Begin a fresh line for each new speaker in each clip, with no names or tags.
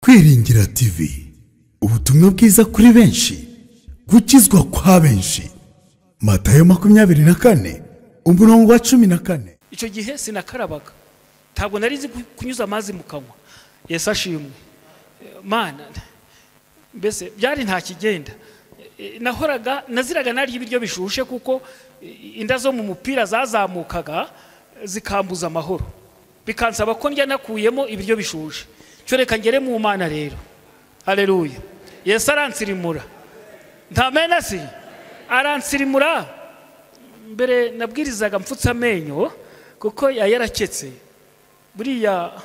Kwiringira TV, ubutumwa bwiza kuri benshi, gukizwa kwa benshi. Matayo 24 umurongo wa 14.
Icyo gihe sinakarabaga, ntabwo narizi kunyuza amazi mu kanwa. Yesu ashimwe. Mana, mbese byari nta kigenda. Nahoraga naziraga nari ibiryo bishushe kuko inda zo mu mupira zazamukaga zikambuza amahoro, bikansaba ko njya nakuyemo ibiryo bishushe. Cyo reka ngere mu Mana rero. Haleluya. Yesu aransirimura. Ntamena si aransirimura. Mbere nabwirizaga mfutse amenyo kuko yaraketse. Buriya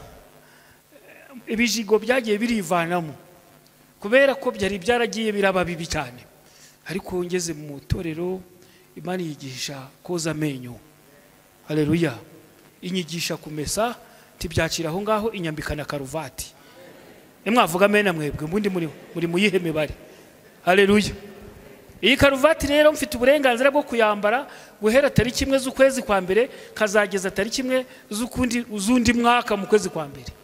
ibijigo byagiye birivanamo kubera ko byari byaragiye biraba bibi cyane. Ariko ngeze mu torero Imana yigisha koza amenyo. Haleluya. Inyigisha kumesa tibyacira aho ngaho inyambikana karuvati. Nimwavuga amena mwebwe mbundi muri muyiheme bari. Haleluya. Iyi karuvati rero mfite uburenganzira bwo kuyambara guhera tariki imwe z'ukwezi kwa mbere kazageza tariki imwe z'undi mwaka mu kwezi kwa mbere.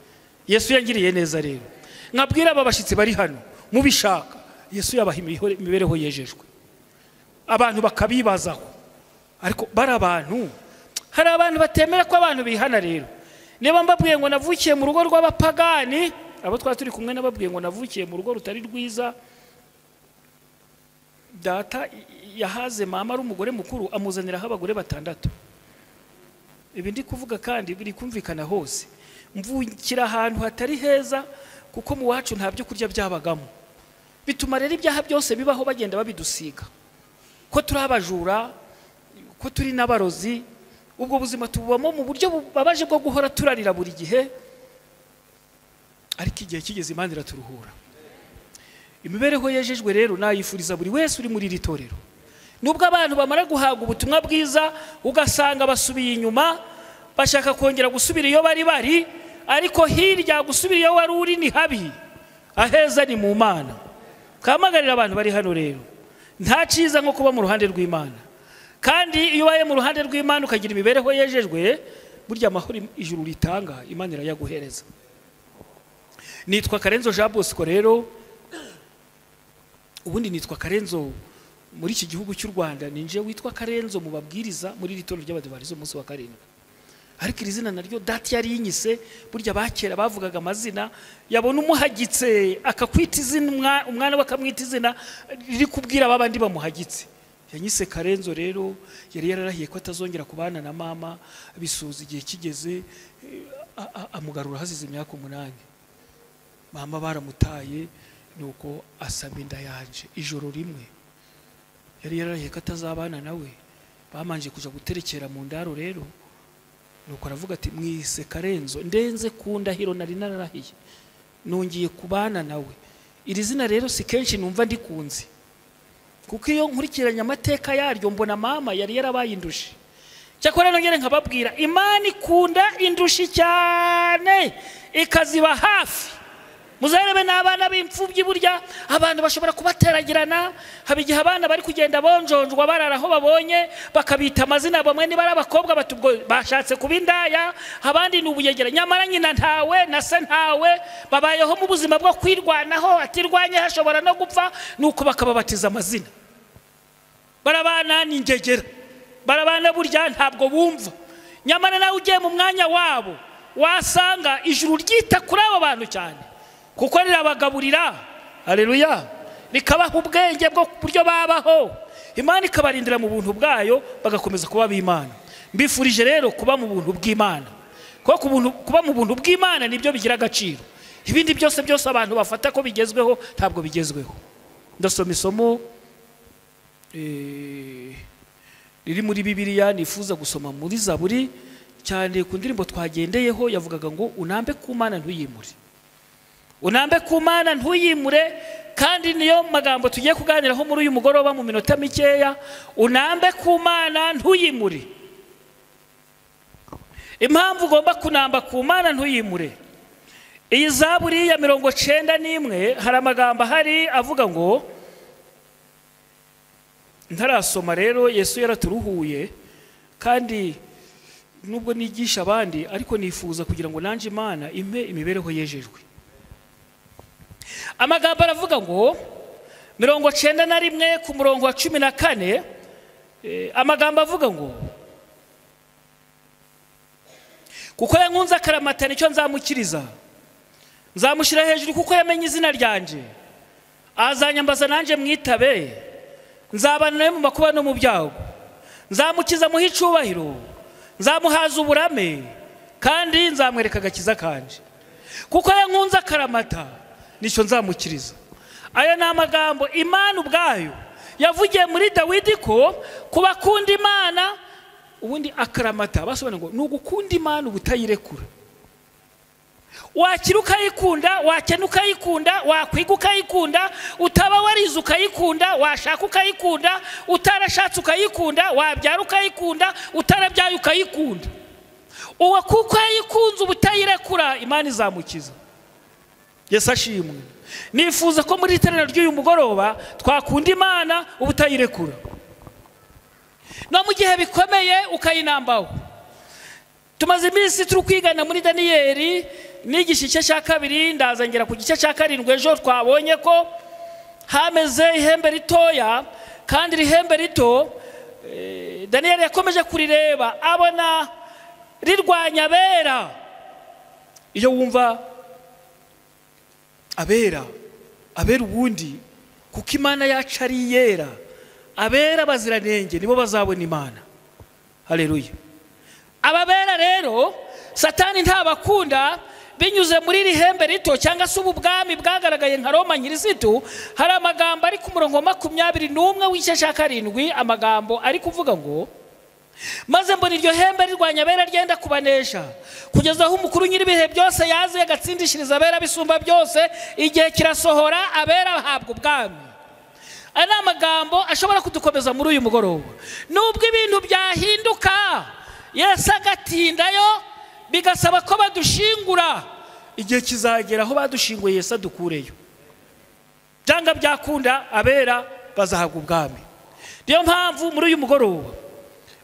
Yesu yangiriye neza rero. Nkabwira aba bashitsi bari hano mubishaka, Yesu yabaha imibereho yejejwe. Abantu bakabibazaho. Ariko bari abantu, hari abantu batemera ko abantu bihana rero. Niba mbabwiye ngo navukiye mu rugo rw'abapagani, abo twaturi kumwe nababwiye ngo navukiye mu rugo rutari rwiza, data yahaze mama ari umugore mukuru amuzaniraho abagore 6. Ibi ndi kuvuga kandi biri kumvikana hose. Mvukira ahantu hatari heza kuko mu wacu nta byo kurya byabagamo. Bituma rero ibyaha byose bibaho bagenda babidusiga. Ko turi abajura, ko turi n'abarozi, ubwo buzima tubamo mu buryo bubabaje bwo guhora turarira buri gihe. Ariko igihe kigeze Imana iraturuhura. Imibereho yejejwe rero nayifuriza buri wese uri muri iri torero. Nubwo abantu bamara guhaga ubutumwa bwiza ugasanga basubiye inyuma, bashaka kongera gusubira iyo bari, ariko hirya gusubira iyo wari uri ni habi. Aheza ni mu Mana. Kamagarira abantu bari hano rero, nta ciza nko kuba mu ruhande rw'Imana. Kandi iyo baye mu ruhande rw'Imana ukagira imibereho yejejwe, burya amahoro ijuru ritanga Imana irayaguhereza. Nitwa Karenzo Jean Bosco rero. Ubundi nitwa Karenzo muri iki gihugu cy'u Rwanda, ninje witwa Karenzo mu babwiriza muri litoro ry'abadivarizo umunsi wa 7. Ariko iri zina naryo dati yari yinyise. Burya bakera bavugaga amazina, yabona umuhagitse akakwita izina, umwana bakamwita izina riri kubwira babandi bamuhagitse. Yanyise Karenzo rero, yari yararahiye ko atazongera kubana na mama, bisuza igihe kigeze amugarura hazize imyaka 8. Mama baramutaye nuko asaba inda yanje ijoro rimwe. Yari yararahiye ko atazabana nawe, bamanje kuja guterekera mu ndaro rero. Nuko aravuga ati mwise Karenzo ndenze kundahiro nari nararahiye, nongiye kubana nawe. Iri zina rero si kenshi numva ndikunze, kuko iyo nkurikiranya amateka yaryo mbona mama yari yarabayindushe. Cyakora nongere nkababwira Imana ikunda indushi cyane ikaziba hafi. Muzarebe n'abana b'imfubyi burya abantu bashobora kubateragirana. Haba igihe abana bari kugenda bonjonjwa bararaho babonye bakabita amazina, bamwe ni bari abakobwa batubwo bashatse kubindaya, abandi ni ubuyegera. Nyamara nyina ntawe na se ntawe, babayeho mu buzima bwo kwirwanaho, atirwanye hashobora no gupfa, nuko bakababatiza amazina. Barabana ni ingegera, barabana burya ntabwo bumva. Nyamara nawe ugiye mu mwanya wabo wasanga ijuru ryita kuri abo bantu cyane, kuko rirabagaburira. Haleluya. Rikabaha ubwenge bwo buryo babaho. Imana ikabarindira mu buntu bwayo bagakomeza kuba b'Imana. Mbifurije rero kuba mu buntu bw'Imana, kuko kuba mu buntu bw'Imana nibyo bigira agaciro. Ibindi byose abantu bafata ko bigezweho ntabwo bigezweho. Ndasoma isomo riri muri Bibiliya nifuza gusoma muri Zaburi cyane ku ndirimbo twagendeyeho. Yavugaga ngo unambe ku Mana ntuyimure. Unambe ku Mana ntuyimure. Kandi niyo magambo tugiye kuganiraho muri uyu mugoroba mu minota mikeya. Unambe ku Mana ntuyimure. Impamvu ugomba kunamba ku Mana ntuyimure, iyi Zaburi ya 91 hari amagambo ahari avuga ngo, ntarasoma rero Yesu yaraturuhuye kandi nubwo nigisha abandi ariko nifuza kugira ngo nanje Imana impe imibereho yejejwe. amagambo aravuga ngo 91 ku murongo wa 14, amagambo avuga ngo kuko yankunze akaramata nicyo nzamukiriza, nzamushyira hejuru kuko yamenye izina ryanje, azanyambaza nanje mwitabe, nzabana nawe mu makuba no mu byago, nzamukiza muhe icubahiro, nzamuhaza uburame kandi nzamwereka agakiza kanje, kuko yankunze akaramata nicyo nzamukiriza. Aya ni amagambo Imana ubwayo yavugiye muri Dawidi ko kubakunda Imana. Ubundi akaramata basobanura ngo nugukunda Imana ubutayirekura. Wakira ukayikunda, wakena ukayikunda, wakwiga ukayikunda, utaba warize ukayikunda, washaka ukayikunda, utarashatse ukayikunda, wabyara ukayikunda, utarabyaye ukayikunda. Uwo kuko yayikunze ubutayirekura, Imana izamukiza. Yesu ashimwe. Nifuza ko muri iterana ry'uyu mugoroba twakunda Imana ubutayirekura. No mu gihe bikomeye ukayinambaho. Tumaze iminsi turi kwigana muri Daniyeli n'igice cya 2, ndazangera ku gice cya 7. Ejo twabonye ko hameze ihembe ritoya, kandi rihembe rito Daniyeli yakomeje kurireba abona rirwanya abera. Iyo wumva abera ubundi kuko Imana yacu ari yera, abera baziranenge nibo bazabona Imana. Haleluya. Ababera rero Satani ntabakunda binyuze muri rihembe rito cyangwa se ubwami bwagaragaye nka Roma nyirisitu. Hari amagambo ari ku murongo 21 w'igice cya 7, amagambo ari kuvuga ngo maze mbona iryo hembe rirwanya abera ryenda kubanesha, kugeza aho umukuru nyiribihe byose yaze agatsindishiriza abera bisumba byose, igihe kirasohora abera bahabwa ubwami. Ana amagambo ashobora kudukomeza muri uyu mugoroba. Nubwo ibintu byahinduka, Yesu agatindayo bigasaba ko badushingura, igihe kizagera aho badushinguye Yesu adukureyo. Byanga byakunda abera bazahabwa ubwami. Niyo mpamvu muri uyu mugoroba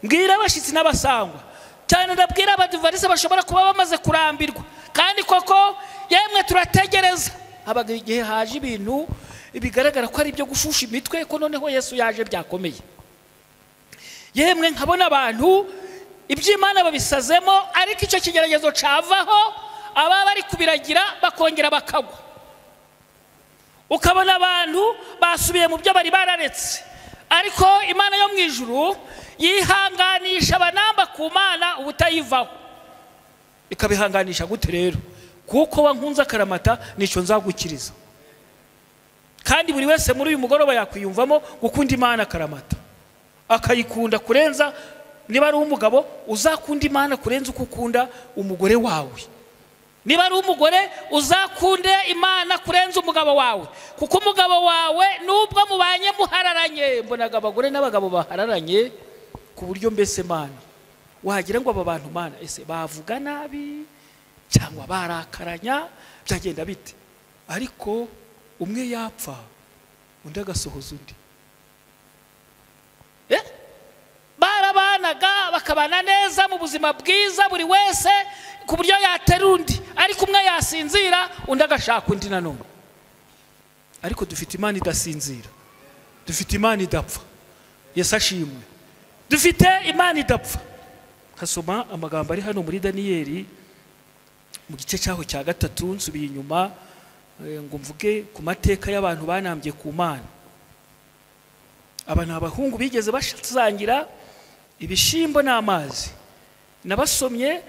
mbwira abashitsi n'abasangwa, cyane ndabwira abadivarisi bashobora kuba bamaze kurambirwa, kandi koko yemwe turategereza. Habaga igihe haje ibintu bigaragara ko ari ibyo gushusha imitwe, ko noneho Yesu yaje byakomeye. Yemwe nkabona abantu iby'Imana babisazemo, ariko icyo kigeragezo cavaho aba bari kubiragira bakongera bakagwa. Ukabona abantu basubiye mu byo bari bararetse, ariko Imana yo mu ijuru yihanganisha abanamba ku Mana ubutayivaho. Ikabihanganisha gute rero? Kuko wankunze akaramata nicyo nzagukiriza. Kandi buri wese muri uyu mugoroba yakwiyumvamo gukunda Imana akaramata, akayikunda kurenza. Niba ari umugabo uzakunda Imana kurenza uko ukunda umugore wawe. Niba ari umugore uzakunde Imana kurenza umugabo wawe, kuko umugabo wawe nubwo mubanye muhararanye. Mbonaga abagore n'abagabo bahararanye ku buryo mbese Mana wagira ngo aba bantu Mana ese bavuga nabi cyangwa barakaranya, byagenda bite? Ariko umwe yapfa undi agasohoza undi. Barabanaga bakabana neza mu buzima bwiza buri wese ku buryo yatera undi, ariko umwe yasinzira undi agashaka undi nanone. Ariko dufite Imana idasinzira, dufite Imana idapfa. Yesu ashimwe. Dufite Imana idapfa. Kasoma amagambo ari hano muri Daniyeli mu gice cyaho cya 3, nsubiye inyuma ngo mvuge ku mateka y'abantu banambye ku Mana. Abantu abahungu bigeze bashazangira ibishimbo n'amazi. Nabasomye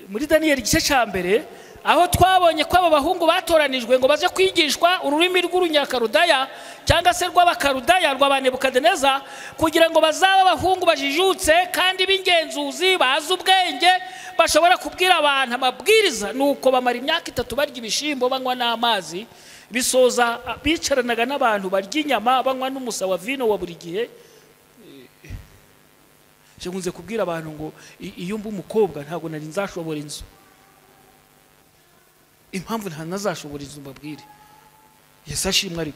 muri Daniyeli gice cya 1, aho twabonye ko aba bahungu batoranijwe ngo baje kwigishwa ururimi rw'urunyakarudaya cyangwa se rw'abakarudaya rwa Nebukadineza, kugira ngo bazaba abahungu bajijutse kandi b'ingenzuzi bazi ubwenge, bashobora kubwira abantu amabwiriza. Nuko bamara imyaka 3 barya ibishimbo banywa n'amazi, bisoza bicaranaga n'abantu barya inyama banywa n'umusa wa vino wa buri gihe. Je nkunze kubwira abantu ngo iyo mba umukobwa ntago nari nzashobora inzu. Impamvu ntazashobora inzu mbabwire. Yesu ashimwe.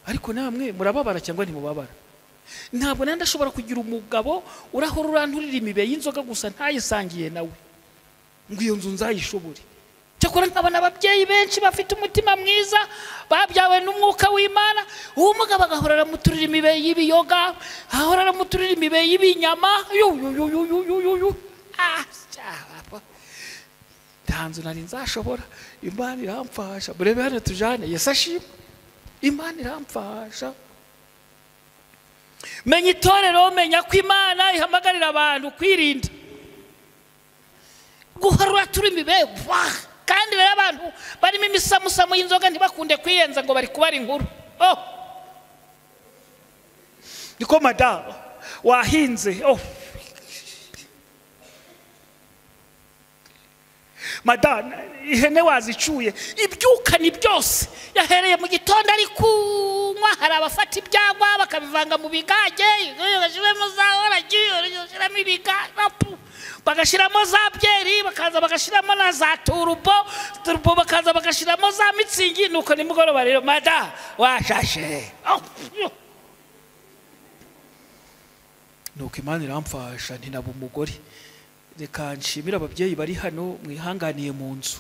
Ariko namwe murababara cyangwa ntimubabara? Ntabwo ndashobora kugira umugabo urahora uranturira imibe y'inzoga gusa ntayisangiye nawe ngo iyo nzu nzayishobore. cyakora nkabona ababyeyi benshi bafite umutima mwiza babyawe n'umwuka w'Imana, uwo mugabo agahorera mu turimi y'ibiyoga, ahorera mu turimi y'ibinyama. Ntanzu nari nzashobora, Imana iramfasha. Murebe hano tujane, Yesu ashimwe, Imana iramfasha. Menya itorero, menya ko Imana ihamagarira abantu kwirinda guharura turimi kandi rero abantu barimo imisamusamo y'inzoga ntibakunde kwiyenza ngo bari kubara inkuru. Niko madamu wahinze, madame ihene wazicuye, ibyuka ni byose yahereye mu gitondo ari kunywa. Hari abafata ibyagwa bakabivanga mu bigage, bagashiramo za oragi, bagashiramo ibigage, bagashiramo za byeri, bakaza bagashiramo na za turbo bakaza bagashiramo za mitsingi. Nuko nimugoroba rero mada washashe, nuko Imana iramfasha ntinaba umugore. Reka nshimira ababyeyi bari hano mwihanganiye mu nzu,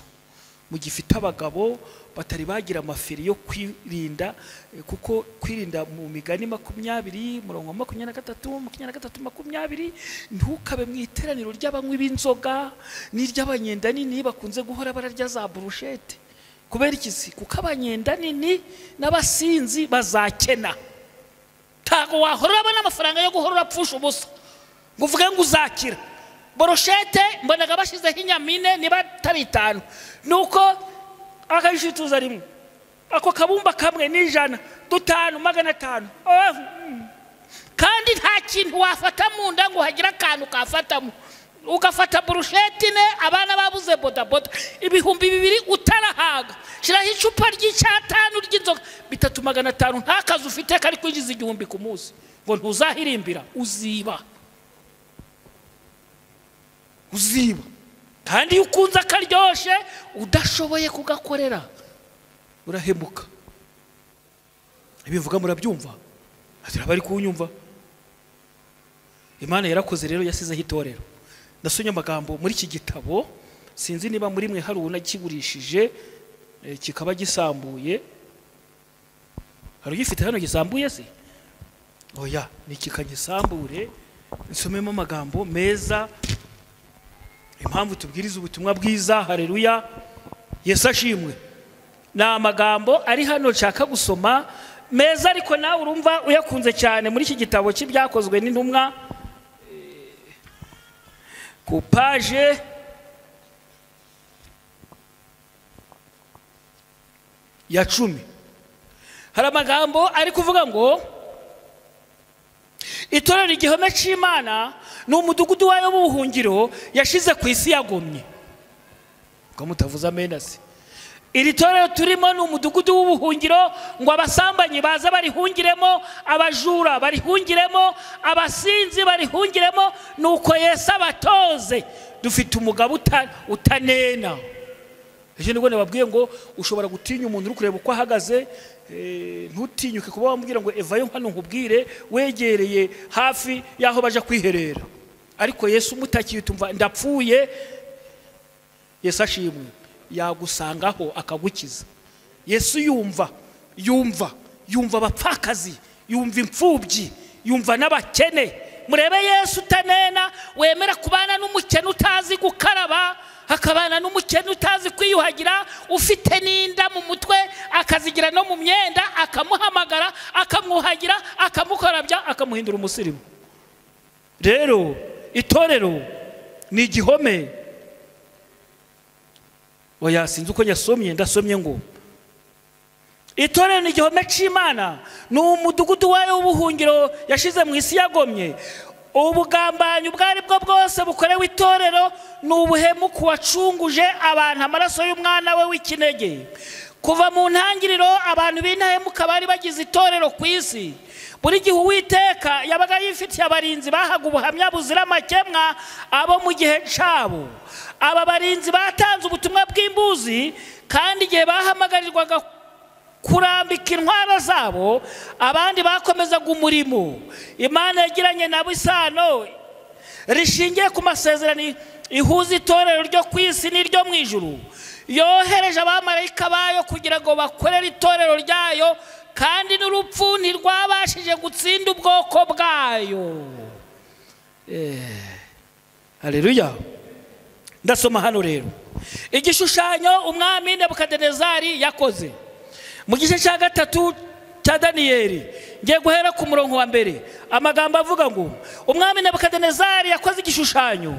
mugifite abagabo batari bagira amafiri yo kwirinda, kuko kwirinda mu migani 20 murongo 23 ntukabe mu iteraniro ry'abanywi b'inzoga n'iry'abanyenda nini bakunze guhora bararya za burushete. Kubera ikisi, kuko abanyenda nini n'abasinzi bazakena. Tago wahora abana amafaranga yo guhora urapfusha ubusa ngo uvuge ngo uzakira. Burushete mbonaga bashizeho inyamine niba 5, nuko akayishituza rimwe, ako kabumba kamwe ni 100, 5, 500. Kandi nta kintu wafata mu nda ngo hagira akantu kafatamo. Ugafata burushete ne abana babuze bodaboda 2,000 utarahaga, shiraho icupa ry'Icyatanu ry'inzoga 3,500, nta kazi ufite kari kwinjiza 1,000 ku munsi, ngo ntuzahirimbira, uziba. Kandi ukunza karyoshe udashoboye kugakorera urahemuka. Ibivuga murabyumva, ati bari kunyumva. Imana yarakoze rero, yasizeho itorero. Ndasonye amagambo muri iki gitabo, sinzi niba muri mwe hari unakigurishije kikaba gisambuye. Hari ugifite hano gisambuye se? Oya, ni kikangisambure nsomemo amagambo meza. Impamvu tubwiriza ubutumwa bwiza, haleluya, Yesu ashimwe. Na amagambo ari hano nshaka gusoma meza, ariko nawe urumva uyakunze cyane muri iki gitabo cy'ibyakozwe n'intumwa ku page ya 10. Hari amagambo ari kuvuga ngo itorero igihome cy'Imana n'umudugudu wayo w'ubuhungiro yashize ku isi yagomye. Ko mutavuza menasi. Iri torero turimo n'umudugudu w'ubuhungiro, ngo abasambanyi baza barihungiremo, abajura barihungiremo, abasinzi barihungiremo, nuko Yesu abatoze. Dufite umugabo utanena. Ejo nibwo nababwiye ngo ushobora gutinya umuntu uri kureba uko ahagaze, ntutinyuke kuba wamubwira ngo evayo hano nkubwire, wegereye hafi yaho baje kwiherera. Ariko Yesu mutakiye tumva ndapfuye, Yesu ashimwe, yagusangaho akagukiza. Yesu yumva abapfakazi, yumva imfubyi, yumva n'abakene. Murebe Yesu utanena, wemera kubana n'umukene utazi gukaraba, hakabana n'umukene utazi kwiyuhagira, ufite n'inda mu mutwe akazigira no mu myenda, akamuhamagara, akamwuhagira, akamukorabya, akamuhindura umusirimu. Rero itorero ni igihome. Oya, sinzi uko nyasomye, ndasomye ngo itorero ni igihome cy'Imana, n'umudugudu wayo w'ubuhungiro yashize mu isi yagomye. Ubugambanyi ubwari bwo bwose bukorewe itorero n'ubuhemu kuwacunguje abantu amaraso y'umwana we w'ikinege. Kuva mu ntangiriro abantu b'intahemuka bari bagize itorero ku isi. Buri gihe Uwiteka yabaga yifitiye abarinzi bahaga ubuhamya buzira amakemwa abo mu gihe cyabo. Aba barinzi batanze ubutumwa bw'imbuzi, kandi igihe bahamagarirwaga kurambika intwaro zabo, abandi bakomezaga umurimo. Imana yagiranye nabo isano rishingiye ku masezerano ihuza itorero ryo ku isi n'iryo mu ijuru. yohereje abamarayika bayo kugira ngo bakorere itorero ryayo, kandi n'urupfu ntirwabashije gutsinda ubwoko bwayo. Haleluya. Ndasoma hano rero igishushanyo umwami Nebukadinezari yakoze mu gice cya 3 cya Daniyeli. Ngiye guhera ku murongo wa mbere. Amagambo avuga ngo umwami Nebukadinezari yakoze igishushanyo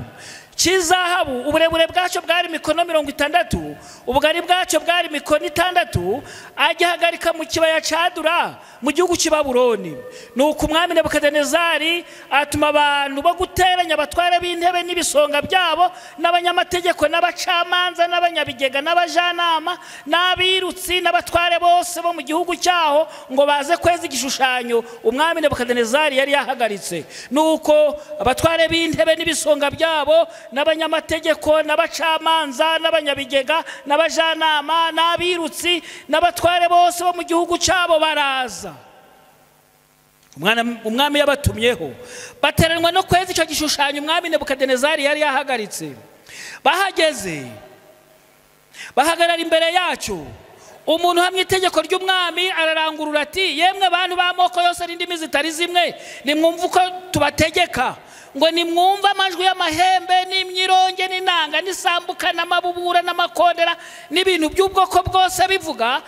cy'izahabu, uburebure bwacyo bwari mikono 60, ubugari bwacyo bwari mikono 6, agihagarika mu kibaya cyadura mu gihugu cy'Ibabuloni. Nuko umwami Nebukadinezari atuma abantu bo guteranya abatware b'intebe n'ibisonga byabo, n'abanyamategeko, n'abacamanza, n'abanyabigega, n'abajanama, n'abirutsi, n'abatware bose bo mu gihugu cyaho ngo baze kweza igishushanyo umwami Nebukadinezari yari yahagaritse. Nuko abatware b'intebe n'ibisonga byabo, n'abanyamategeko, n'abacamanza, n'abanyabigega, n'abajanama, n'abirutsi, n'abatware bose bo mu gihugu cyabo baraza. Umwami yabatumyeho bateranwa no kweza icyo gishushanyo umwami Nebukadinezari yari yahagaritse. Bahageze bahagarara imbere yacyo. Umuntu hamwe itegeko ry'umwami ararangurura ati, yemwe abantu b'amoko yose n'indimi zitari zimwe, nimwumva uko tubategeka, ngo nimwumva amajwi y'amahembe n'imyironge n'inanga n'isambuka n'amabubura n'amakondera n'ibintu by'ubwoko bwose bivuga,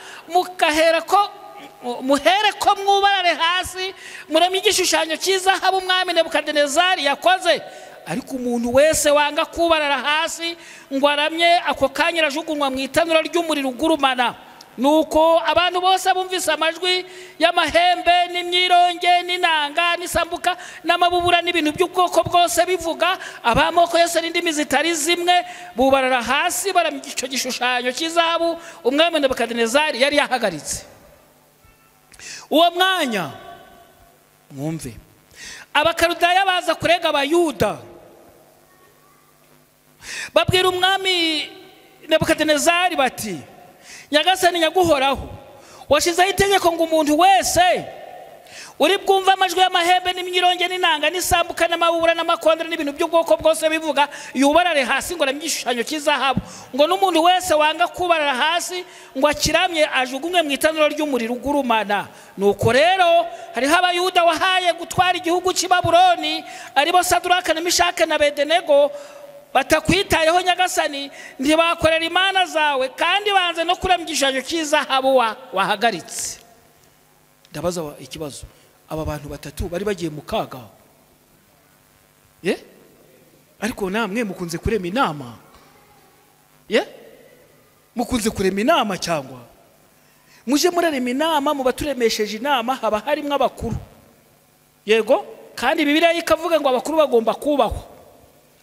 muhere ko mwubarare hasi muremye igishushanyo cy'izahabu umwami Nebukadinezari yakoze. Ariko umuntu wese wanga kubarara hasi ngo aramye, ako kanya arajugunywa mu itanura ry'umuriro ugurumana. Nuko abantu bose bumvise amajwi y'amahembe n'imyironge n'inanga n'isambuka n'amabubura n'ibintu by'ubwoko bwose bivuga, abamoko yose n'indimi zitari zimwe bubarara hasi baramya icyo gishushanyo cy'izahabu umwami Nebukadinezari yari yahagaritse. Uwo mwanya mwumve, abakaludaya baza kurega abayuda, babwira umwami Nebukadinezari bati, nyagasani nyaguhoraho, washizeho itegeko ngo umuntu wese uri bwumva amajwi y'amahembe n'imyironge n'inanga n'isambuka n'amabubura n'amakondera n'ibintu by'ubwoko bwose bivuga yubarare hasi ngo aramye igishushanyo cy'izahabu, ngo n'umuntu wese wanga kubarara hasi ngo akiramye ajugunywe mu itanura ry'umuriro ugurumana. Nuko rero hariho abayuda wahaye gutwara igihugu cy'Ibabuloni, aribo Saduraka na Mishake na Abedenego, batakwitayeho nyagasani, ntibakorera imana zawe, kandi banze no kuramya igishushanyo cy'izahabu wahagaritse. Ndabaza ikibazo, aba bantu batatu bari bagiye mu kaga, ariko namwe mukunze kurema inama, mukunze kurema inama cyangwa muje murarema inama? Mu baturemesheje inama haba harimo abakuru, yego, kandi Bibiliya ikavuga ngo abakuru bagomba kubahwa,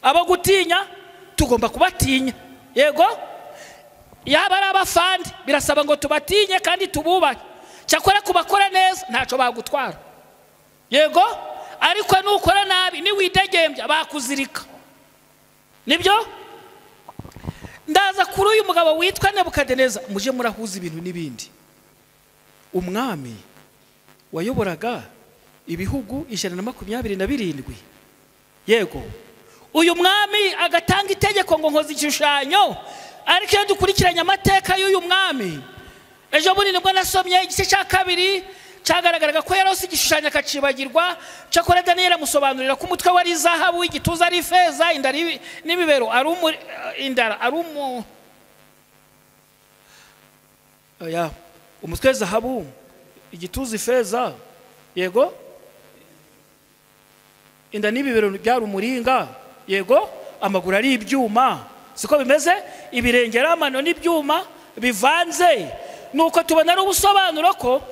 abo gutinya tugomba kubatinya, yego. Yaba ari abafandi birasaba ngo tubatinye kandi tububahe, cyakora kubakora neza ntacyo bagutwara, yego. Ariko nukora nabi niwidegembya bakuzirika, nibyo. Ndaza kuri uyu mugabo witwa Nebukadineza, muje murahuza ibintu n'ibindi. Umwami wayoboraga ibihugu 127, yego. Uyu mwami agatanga itegeko ngo nkoze igishushanyo. Ariko iyo dukurikiranye amateka y'uyu mwami, ejo bundi nibwo nasomye igice cya 2 cyagaragaraga ko yarose igishushanyo akacibagirwa. Cyakora Daniyeli amusobanurira ko umutwe wari izahabu, igituza ari ifeza, inda n'ibibero ari umutwe zahabu, igituza ifeza, yego, inda n'ibibero byari umuringa, yego, amaguru ari ibyuma, siko bimeze, ibirenge ari amano n'ibyuma bivanze. Nuko tubona ari ubusobanuro ko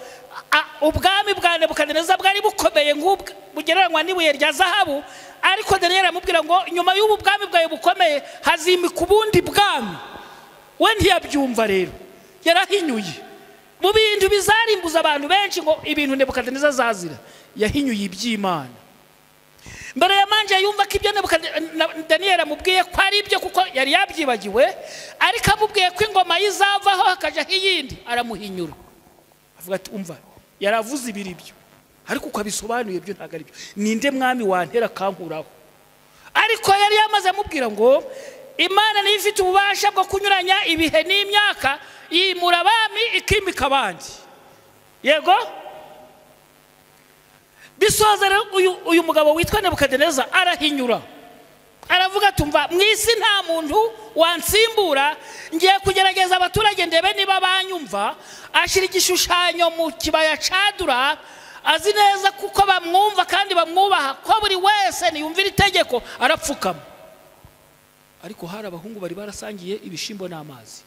ubwami bwa Nebukadineza bwari bukomeye nk'ubwo bugereranywa n'ibuye rya zahabu. Ariko Daniyeli amubwira ngo nyuma y'ubu bwami bwawe bukomeye hazimika ubundi bwami. We ntiyabyumva rero, yarahinyuye mu bintu bizarimbuza abantu benshi ngo ibintu Nebukadineza azazira. Yahinyuye iby'Imana. Mbere yamanje yumva ko ibyo Daniyeli amubwiye ko ari ibyo kuko yari yabyibagiwe, ariko amubwiye ko ingoma yizavaho hakajaho iyindi, aramuhinyura. Avuga ati umva, yaravuze ibiri byo, ariko uko abisobanuye byo ntago ari byo. Ninde mwami wantera kankuraho? Ariko yari yamaze amubwira ngo Imana niyo ifite ububasha bwo kunyuranya ibihe n'imyaka, yimura abami ikimika abandi. Yego bisoza rero uyu mugabo witwa Nebukadineza arahinyura, aravuga tumva mwisi nta muntu wansimbura, ngiye kugerageza abaturage ndebe niba banyumva. Ashira igishushanyo mu kibaya cadura, azi neza kuko bamwumva kandi bamwubaha ko buri wese niyumvira itegeko arapfukama. Ariko hari abahungu bari barasangiye ibishimbo n'amazi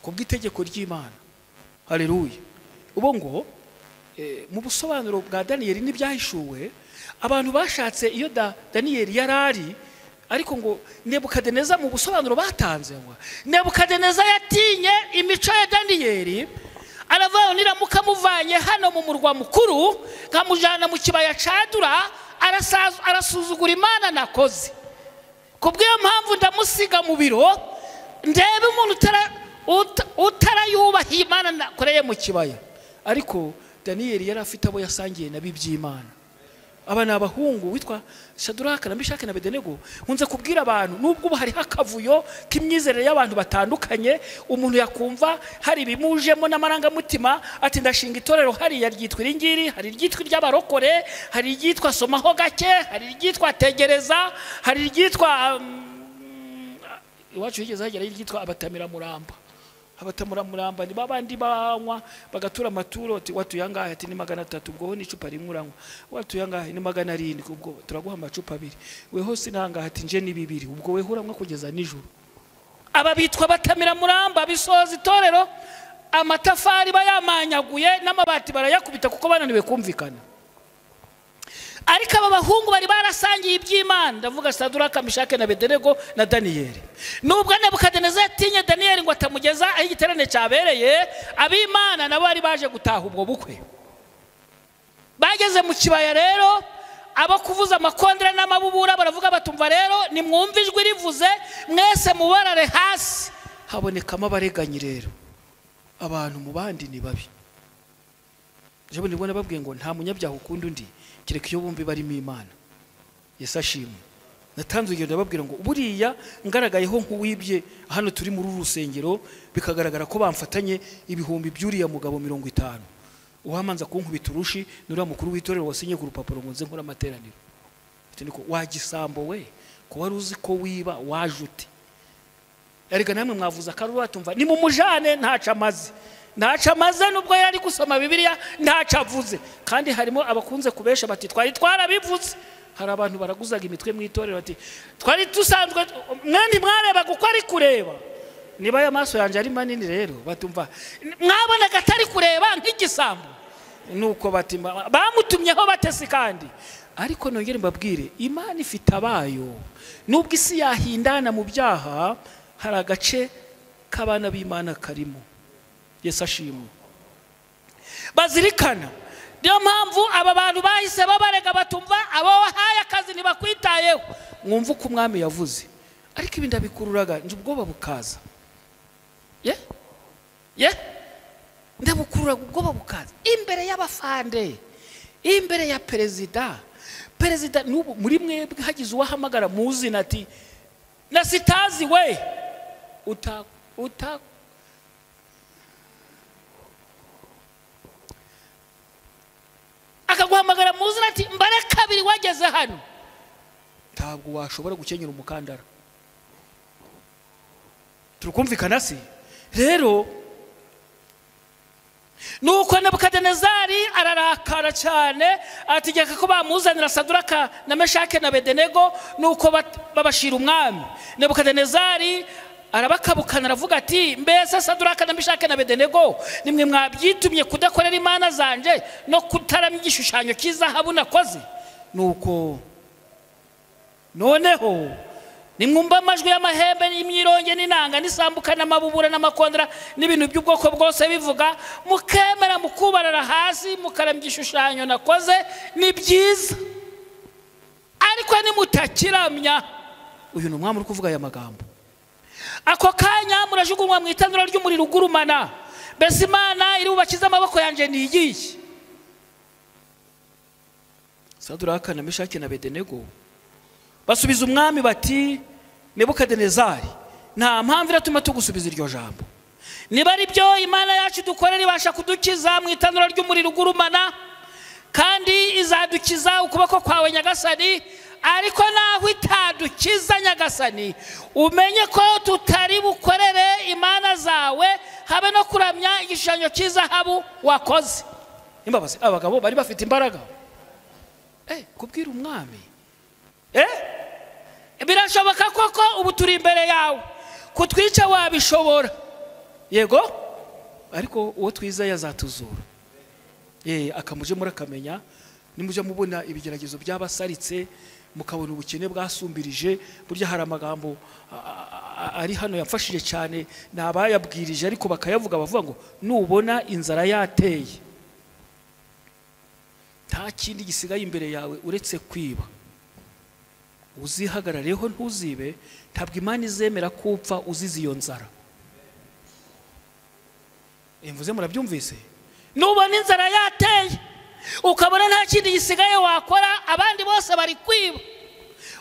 kubw'itegeko ry'Imana. Haleluya. Ubo ngo mu busobanuro bwa Daniyeli n'ibyahishuwe, abantu bashatse iyo Daniyeli yarari, ariko ngo Nebukadineza mu busobanuro batanze ngo Nebukadineza yatinye imico ya Daniyeli, aravaho niramuka muvanye hano mu murwa mukuru nkamujana mu kibaya cadura, arasuzugura Imana nakoze. Kubw'iyo mpamvu ndamusiga mu biro ndebe umuntu utarayubaha Imana nakoreye mu kibaya. Ariko Daniyeli yari afite abo yasangiye na by'Imana. Aba ni abahungu witwa Shaduraka na Meshaki na Abedenego. Nkunze kubwira abantu nubwo ubu hari hakavuyo k'imyizerere y'abantu batandukanye, umuntu yakumva hari ibimujemo n'amarangamutima ati ndashinga itorero hariya ryitwa iringiri, hari iryitwa ry'abarokore, hari iryitwa somaho gake, hari iryitwa tegereza, hari iryitwa iwacu higeze hagera iryitwa abatamira muramba. Abatamura muramba ni babandi banywa bagatura amaturo, ati watuyangahe, ati ni 300, ubwo ni icupa rimwe uranywa. Watuyangahe ni 700, ubwo turaguha amacupa 2. Weho sinangahe, ati nje ni 2, ubwo weho uramwa kugeza nijoro. Aba bitwa batamira muramba, bisoza itorero amatafari bayamanyaguye n'amabati barayakubita kuko bananiwe kumvikana. Ariko aba bahungu bari barasangiye iby'Imana, ndavuga Saduraka, Meshaki na Abedenego na Daniyeli. Nubwo Nebukadineza yatinye Daniyeli ngo atamugeza aho igiterane cyabereye, ab'Imana nabo bari baje gutaha ubwo bukwe. Bageze mu kibaya rero, abo kuvuza amakondera n'amabubura baravuga batumva rero nimwumva ijwi rivuze mwese mubarare hasi. Habonekamo abareganyi rero, abantu mu bandi ni babi. Jabo nibona babwiye ngo nta munyabyaha ukunda undi kireka iyo bumbi barimo Imana. Yesu ashimwe. Natanze urugero ndababwira ngo buriya ngaragayeho nk'uwibye hano turi muri urusengero, bikagaragara ko bamfatanye ibihumbi by'uriya mugabo 50. Uhamanza kunkubita urushi nuriya mukuru w'itorero wasinye ku rupapuro ngo nze nkora amateraniro. Ati niko wagisambo we, ko wari uzi ko wiba wajute. Ariko namwe mwavuza akaru batumva ni mu mujane ntaca amaze nubwo yari gusoma Bibiliya ntaca avuze. Kandi harimo abakunze kubesha bati twari twarabivuze. Hari abantu baraguzaga imitwe mu itorero bati twari tusanzwe mwandi mwareba guko ari kureba. Niba ya maso yanje ari manini rero batumva mwabona gatari kureba nk'igisambo. Nuko bati bamutumyeho batesi kandi. Ariko nongere mbabwire Imana ifite abayo. Nubwo isi yahindana mu byaha, hari agace k'abana b'Imana karimo. Yesu ashimwe. Bazirikana. Niyo mpamvu aba bantu bahise babarega batumva abo wahaye akazi ntibakwitayeho. Mwumva uko umwami yavuze. Ariko ibinda bikururaga nje ubwoba bukaza. Ndabukurura ubwoba bukaza. Imbere y'abafande, imbere ya perezida n'ubu muri mwebwe hagize uwahamagara muzina ati na sitazi we akaguhamagara muzina ati mbare kabiri wageze hano, ntabwo washobora gukenyera umukandara. Turukumvikana si rero? Nuko Nebukadinezari ararakara cyane, ategeka ko bamuzanira Saduraka na Meshaki na Abedenego, nuko babashira umwami. Nebukadinezari arabakabukana aravuga ati mbese Saduraka na Meshaki na Abedenego nimwe mwabyitumye kudakorera Imana zanje no kutaramya igishushanyo cy'izahabu nakoze? Nuko noneho nimwumva amajwi y'amahembe n'imyironge n'inanga n'isambuka n'amabubura n'amakondera n'ibintu by'ubwoko bwose bivuga, mukemera mukubarara hasi mukaramya igishushanyo nakoze, ni byiza. Ariko nimutakiramya, uyu ni umwami uri kuvuga aya magambo, ako kanya murajugunywa mu itanura ry'umuriro ugurumana. Mbese Imana iri bubakize amaboko yanje ni iyihe? Saduraka na Meshaki na Abedenego basubiza umwami bati Nebukadinezari nta mpamvu iratuma tugusubiza iryo jambo. Niba ari byo Imana yacu dukorera ibasha kudukiza mu itanura ry'umuriro ugurumana kandi izadukiza ukuboko kwawe Nyagasani, ariko naho itadukiza Nyagasani umenye ko tutari bukorere imana zawe habe no kuramya igishushanyo cy'izahabu wakoze. Imbabazi abagabo bari bafite imbaraga kubwira umwami birashoboka koko ubu turi imbere yawe kutwica wabishobora, yego, ariko uwo twiza yazatuzura. Akamuje murakamenya nimuje mubona ibigeragezo byabasaritse mukabona ubukene bwasumbirije. Burya hari amagambo ari hano yafashije cyane nabayabwirije, ariko bakayavuga bavuga ngo nubona inzara yateye nta kindi gisigaye imbere yawe uretse kwiba, uzihagarareho ntuzibe, ntabwo Imana izemera kupfa uzize iyo nzara. Mvuze murabyumvise? Nubona inzara yateye ukabona nta kindi gisigaye wakora, abandi bose bari kwiba,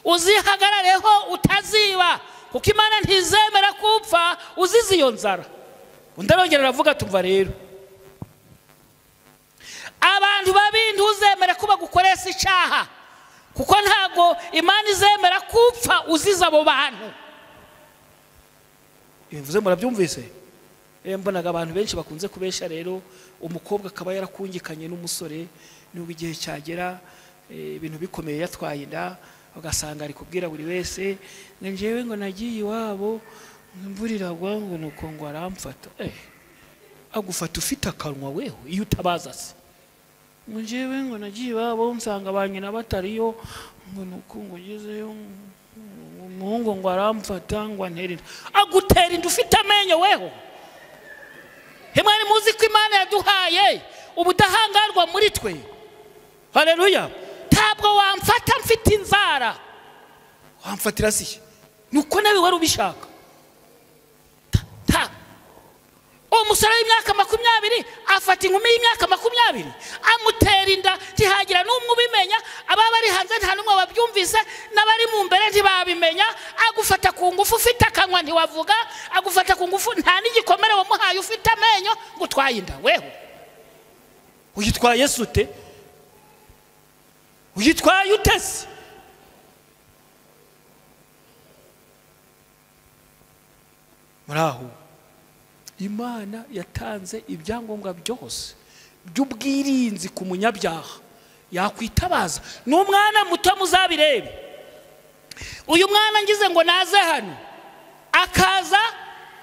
uzihagarareho utaziba, kuko Imana ntizemera kupfa uzize iyo nzara. Undi arongera aravuga tumva rero abantu babindi uzemera kuba gukoresha icyaha, kuko ntago Imana izemera kupfa uzize abo bantu. Mvuze murabyumvise? Mbonaga abantu benshi bakunze kubesha rero, umukobwa akaba yarakungikanye n'umusore n'ubwo igihe cyagera ibintu bikomeye yatwaye inda, ugasanga ari kubwira buri wese ngewe ngo nagiye iwabo imvura iragwa ngo nuko ngo aramfata. Agufata ufite akanwa weho iyo utabaza se. Ngewe ngo nagiye iwabo nsanga abanyina batariyo ngo nuko ngo ngezeyo umuhungu ngo aramfata ngo anterera. Agutera inda ufite amenyo weho. Hemwari muzi ko Imana yaduhaye ubudahangarwa muri twe. Haleluya. Ntabwo wamfata mfite inzara, wamfatira si nuko nawe wari ubishaka. Umusore w'imyaka 20 afata inkumi y'imyaka 20 amutera inda, ntihagira n'umwe ubimenya. Aba bari hanze nta n'umwe babyumvise, n'abari mu mbere ntibabimenya. Agufata ku ngufu ufite akanwa ntiwavuga, agufata ku ngufu nta n'igikomere wamuhaye ufite amenyo ngo twayinda weho. Uyitwaye Yesu te? Uyitwaye utese? Muraho Imana yatanze ibyangombwa byose by'ubwirinzi ku munyabyaha yakwitabaza. N'umwana muto muzabirebe. Uyu mwana ngize ngo naze hano akaza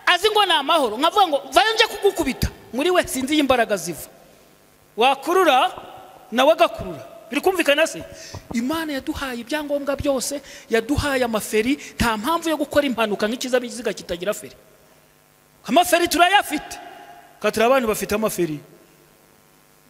azi ngo na amahoro, nkavuga ngo vayo nje kugukubita, muri we sinzi imbaraga ziva, wakurura nawe agakurura. Biri kumvikana se? Imana yaduhaye ibyangombwa byose, yaduhaye amaferi, nta mpamvu yo gukora impanuka nk'ikizabiziga kitagira feri. Amaferi turayafite, katira abantu bafite amaferi.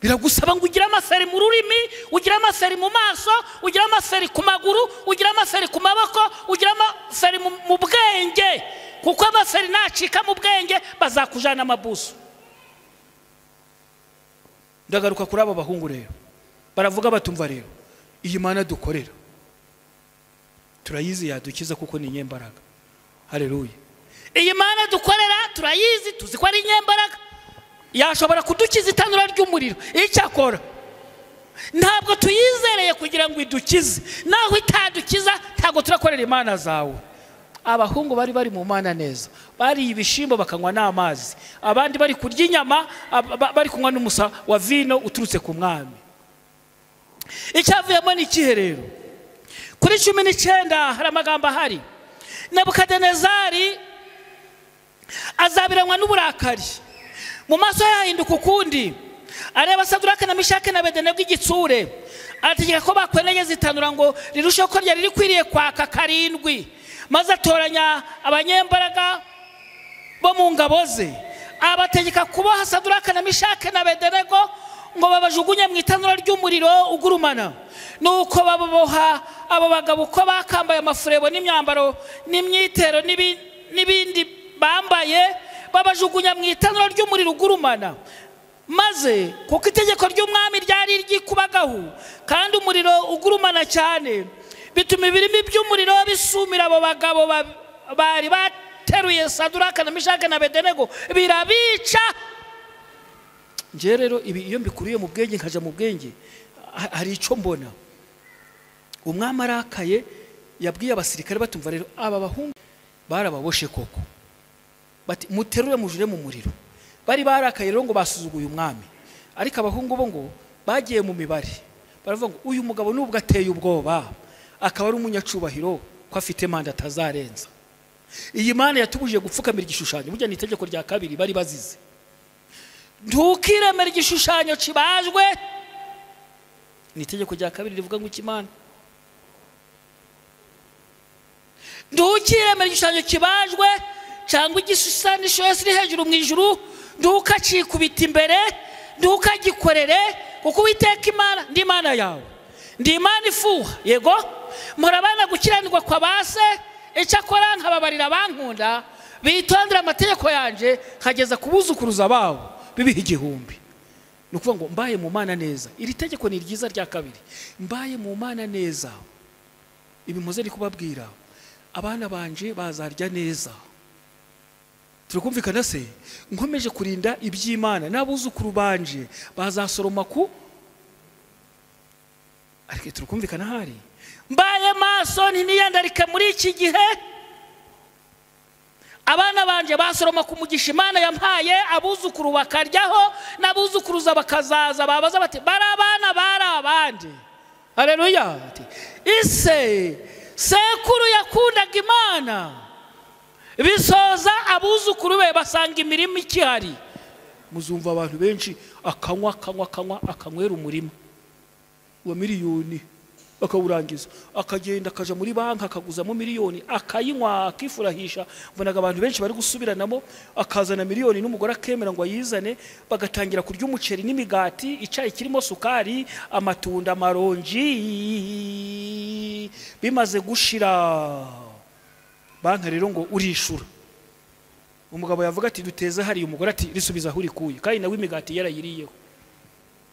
Biragusaba ngo ugire amaferi mu rurimi, ugire amaferi mu maso, ugire amaferi ku maguru, ugire amaferi ku maboko, ugire amaferi mu bwenge, kuko amaferi nacika mu bwenge bazakujana amabuso. Ndagaruka kuri aba bahungu rero, baravuga batumva rero iyi Mana dukorera turayizi yadukiza kuko ni nyembaraga. Haleluya. Iyi Mana dukorera turayizi, tuzi ko ari nyembaraga, yashobora kudukiza itanura ry'umuriro. Icyakora ntabwo tuyizereye kugira ngo idukize, naho itadukiza ntabwo turakorera Imana zawe. Abahungu bari mu Mana neza, bari ibishimbo bakanywa n'amazi, abandi bari kurya inyama, bari kunywa n'umusa wa vino uturutse ku mwami. Icyavuyemo ni ikihe rero? Kuri 19 hari amagambo ahari. Nebukadinezari azabiranwa n'uburakari, mu maso yahinduka ukundi, areba Saduraka na Mishake na Abedenego igitsure, arategeka ko bakwenegeza itanura ngo rirusheho ko ryari rikwiriye kwaka 7, maze atoranya abanyembaraga bo mu ngabo ze, abategeka kuboha Saduraka na Mishake na Abedenego ngo babajugunye mu itanura ry'umuriro ugurumana. Nuko baboha abo bagabo ko bakambaye amafurebo n'imyambaro n'imyitero n'ibindi bambaye, babajugunya mu itanura ry'umuriro ugurumana. Maze kuko itegeko ry'umwami ryari ryikubagaho kandi umuriro ugurumana cyane, bituma ibirimi by'umuriro bisumira abo bagabo bari bateruye Saduraka na Meshaki na Abedenego birabica. Nje rero ibi iyo mbikuriye mu bwenge nkaja mu bwenge hari ico mbona. Umwami arakaye yabwiye abasirikare batumva rero aba bahungu barababoshe koko bati muterure mujure mu muriro. Bari barakaye rero ngo basuzuguye umwami, ariko abahungu bo ngo bagiye mu mibare baravuga ngo uyu mugabo nubwo ateye ubwoba akaba ari umunyacubahiro ko afite manda atazarenza. Iyi mana yatubujije gupfukamira igishushanyo, burya ni itegeko rya kabiri bari bazize. Ntukiremera igishushanyo kibajwe, ni itegeko rya kabiri rivuga ngo ikimana. Ntukiremera igishushanyo kibajwe cyangwa igishushanyo cyose iri hejuru mu ijuru, ntukacikubita imbere, ntukagikorere, kuko Uwiteka Imana ndi Imana yawe, ndi Imana ifuha. Yego murabana gukiranirwa kwa base, icyakora nkababarira abankunda bitondera amategeko yanje kageza kubuzukuruza babo bibiha igihumbi. Nukuvuga ngo mbaye mu Mana neza. Iri tegeko ni ryiza rya kabiri, mbaye mu Mana neza. Ibi muze ari kubabwira abana banje bazarya neza. Turakumvikana se? Nkomeje kurinda iby'Imana n'abuzukuru banje bazasoroma ku, ariko turakumvikana hari mbaye maso ntiyandarike muri iki gihe. Abana banje basoroma ku mugisha Imana yampaye, abuzukuru bakaryaho n'abuzukuruza bakazaza babaza bati barabana barabande. Haleluya. Ise sekuru yakundaga Imana bisoza abuzukuru be basanga imirimo ikihari. Muzumva abantu benshi akanywa akanywera umurima wa miliyoni akawurangiza, akagenda akaja muri banki akaguzamo miliyoni akayinywa akifurahisha. Mbonaga abantu benshi bari gusubiranamo, akazana miliyoni n'umugore akemera ngo ayizane, bagatangira kurya umuceri n'imigati, icayi kirimo sukari, amatunda, amaronji. Bimaze gushira banki rero ngo urishura. Umugabo yavuga ati duteze hari, umugore ati risubiza aho urikuye, kandi nawe imigati yarayiriyeho.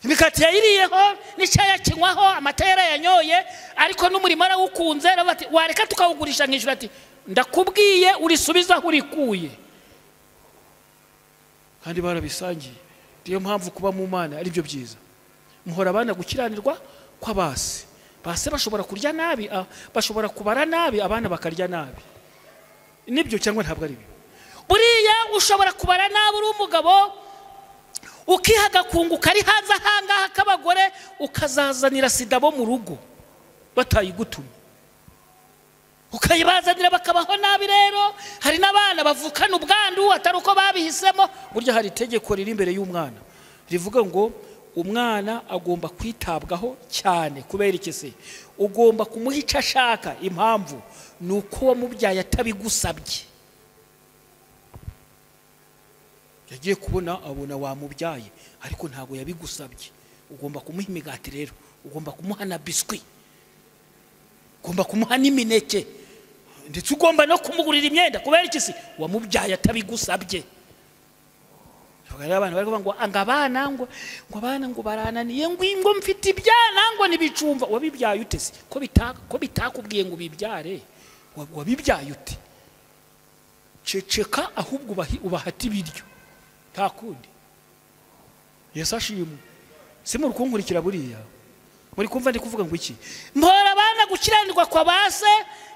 Imigati yayiriyeho n'icyayi kinywaho, amatera yanyoye, ariko n'umurimo arawukunze. Bati wareka tukawugurisha nk'ijuru, ati ndakubwiye urisubiza aho urikuye. Kandi barabisangiye. Niyo mpamvu kuba mu Mana ari byo byiza. Muhora abana gukiranirwa kw'abase. Base bashobora kurya nabi, bashobora kubara nabi, abana bakarya nabi. Nibyo cyangwa ntabwo ari byo? Buriya ushobora kubara nabi uri umugabo, ukihaga kunguka ari hanze ahangaha k'abagore, ukazazanira sida bo mu rugo batayigutumye, ukayibazanira bakabaho nabi. Rero hari n'abana bavukana ubwandu atari uko babihisemo. Burya hari itegeko riri imbere y'umwana rivuga ngo umwana agomba kwitabwaho cyane. Kubera iki se? Ugomba kumuha icyo ashaka. Impamvu nuko wamubyaye atabigusabye. Yagiye kubona abona wamubyaye ariko ntago yabigusabye. Ugomba kumuha imigati rero, ugomba kumuha na biscuit, ugomba kumuha n'imineke, ndetse ugomba no kumugurira imyenda. Kubera iki se? Wamubyaye atabigusabye. Abana bari kuvuga ngo angabana ngo abana ngo barananiye ngo mfite ibyana ngo nibicumva. Wabibyaye ute se? Ko bitakubwiye ngo bibyare, wabibyaye ute? Ceceka ahubwo ubahati ibiryo, nta kundi. Yesu ashimwe. Si muri kunkurikira buriya muri kumva ndi kuvuga ngo iki? Mpora abana gukiranirwa kwa base,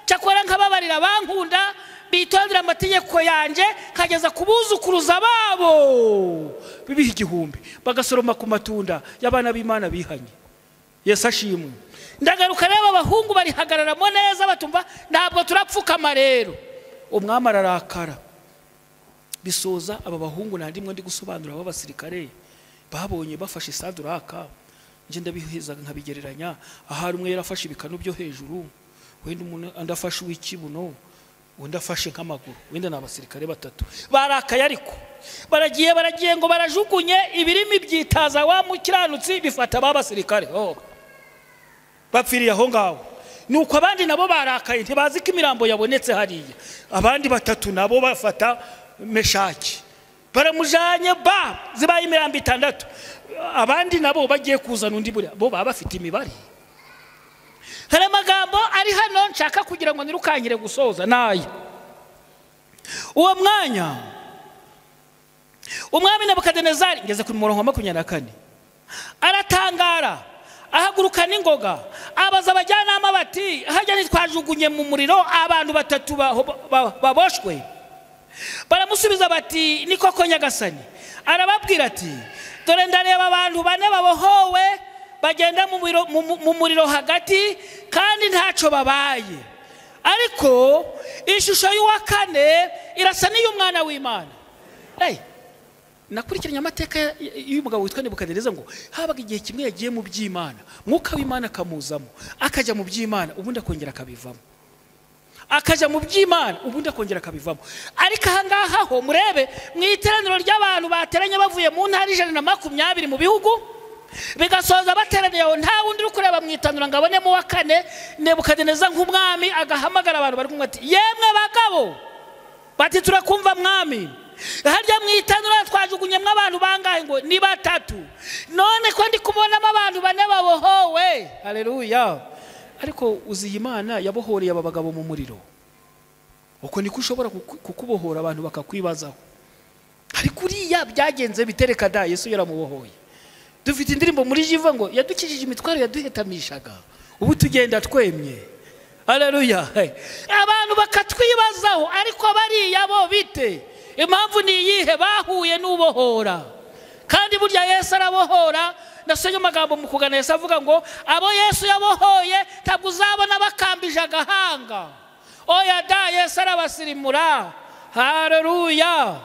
cyakora nkababarira abankunda bitondera amategeko yanje kageza kubuzukuruza babo bibiha igihumbi, bagasoroma ku matunda y'abana b'Imana bihanye. Yesu ashimwe. Ndagaruka reba abahungu bari hagararamo neza batumva ntabwo turapfukama. Rero umwami ararakara. Bisoza aba bahungu nandimwe ndi gusobanura b'abasirikare babonye bafashe Saduraka, nje ndabiheza nkabigereranya. Ahari umwe yarafashe ibikano byo hejuru, wenda umuntu andafashe w'ikibuno, wenda afashe nk'amaguru, wenda n'abasirikare batatu. Barakaye ariko baragiye ngo barajugunye ibirimi byitaza wa mukiranutsi, bifata b'abasirikare bapfiriye aho ngaho. Nuko abandi nabo barakaye ntibazi ko imirambo yabonetse hariya. Abandi batatu nabo bafata Meshaki baramujanye zibaye imirambo 6. Abandi nabo bagiye kuzana undi buriya bo baba bafite imibare. Hari amagambo ari hano nshaka kugira ngo nirukangire gusoza nayo. uwo mwanya umwami Nebukadinezari, ngeze ku murongo wa 24, aratangara, ahaguruka n'ingoga, abaza abajyanama bati, hajya ntitwajugunye mu muriro abantu 3 baboshwe? Baramusubiza bati, ni koko nyagasani. Arababwira ati, dore ndareba abantu 4 babohowe bagenda mu muriro hagati kandi ntacyo babaye, ariko ishusho y'uwa 4 irasa n'iy'umwana w'Imana. Nakurikiranye amateka y'umugabo witwa Nebukadineza ngo habaga igihe kimwe yagiye mu by'Imana, mwuka w'Imana akamuzamo, akajya mu by'Imana ubundi akongera akabivamo, akajya mu by'Imana ubundi akongera akabivamo. Ariko ahangaha ho murebe mu iteraniro ry'abantu bateranye bavuye mu ntara 120 mu bihugu, bigasoza bateraniye aho nta wundi uri kureba mu itanura ngo abonemo wa 4. Nebukadineza nk'umwami agahamagara abantu bari kumwe ati, yemwe bagabo, bati turakumva mwami, harya mu itanura twajugunyemo abantu bangahe? Ngo ni 3. None ko ndi kubonamo abantu 4 babohowe. Haleluya. Ariko uzi Imana yabohoreye aba bagabo mu muriro, uko niko ushobora kukubohora abantu bakakwibazaho. Ariko uriya byagenze bitereka da Yesu yaramubohoye. Dufite indirimbo muri jiva ngo yadukijije imitwaro yaduhetamishaga, ubu tugenda twemye. Haleluya. Abantu bakatwibazaho, ariko bariya bo bite? Impamvu ni iyihe? Bahuye n'ubohora. Kandi burya Yesu arabohora. Nasonye amagambo mu kugana Yesu avuga ngo abo Yesu yabohoye ntabwo uzabona bakambije agahanga. Oya da, Yesu arabasirimura. Haleluya.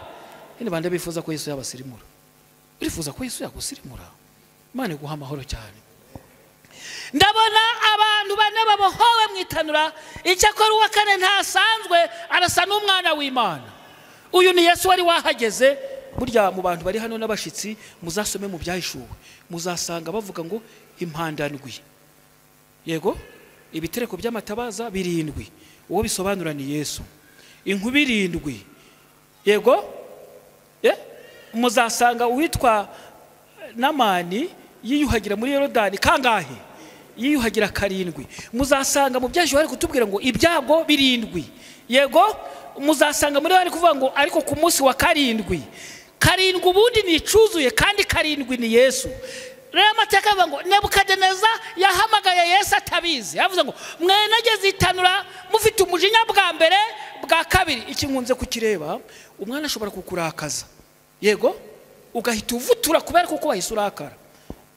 Ni bande bifuza ko Yesu yabasirimura? Urifuza ko Yesu yagusirimura? Imana iguha amahoro cyane. Ndabona abantu 4 babohowe mu itanura, icyakora uwa 4 ntasanzwe, arasa n'umwana w'Imana. Uyu ni Yesu wari wahageze. Burya mu bantu bari hano n'abashitsi muzasome mu byahishuwe, muzasanga bavuga ngo impandandwi, yego ibitereko by'amatabaza 7, uwo bisobanura ni Yesu. Inkubi 7, yego muzasanga uwitwa Namani yiyuhagira muri Yorodani kangahe? Yiyuhagira 7. Muzasanga mu byahishuwe ari kutubwira ngo ibyago 7, yego muzasanga muri bari kuvuga ngo ariko ku munsi wa 7 ubundi ni icuzuye, kandi 7 ni Yesu. Rero amateka avuga ngo Nebukadineza yahamagaye Yesu atabizi, yavuze ngo mwenageze itanura mufite umujinya bwa mbere bwa 2. Ikinkunze kukireba, umwana ashobora kukurakaza, yego ugahita uvutura kubera kuko wahise urakara,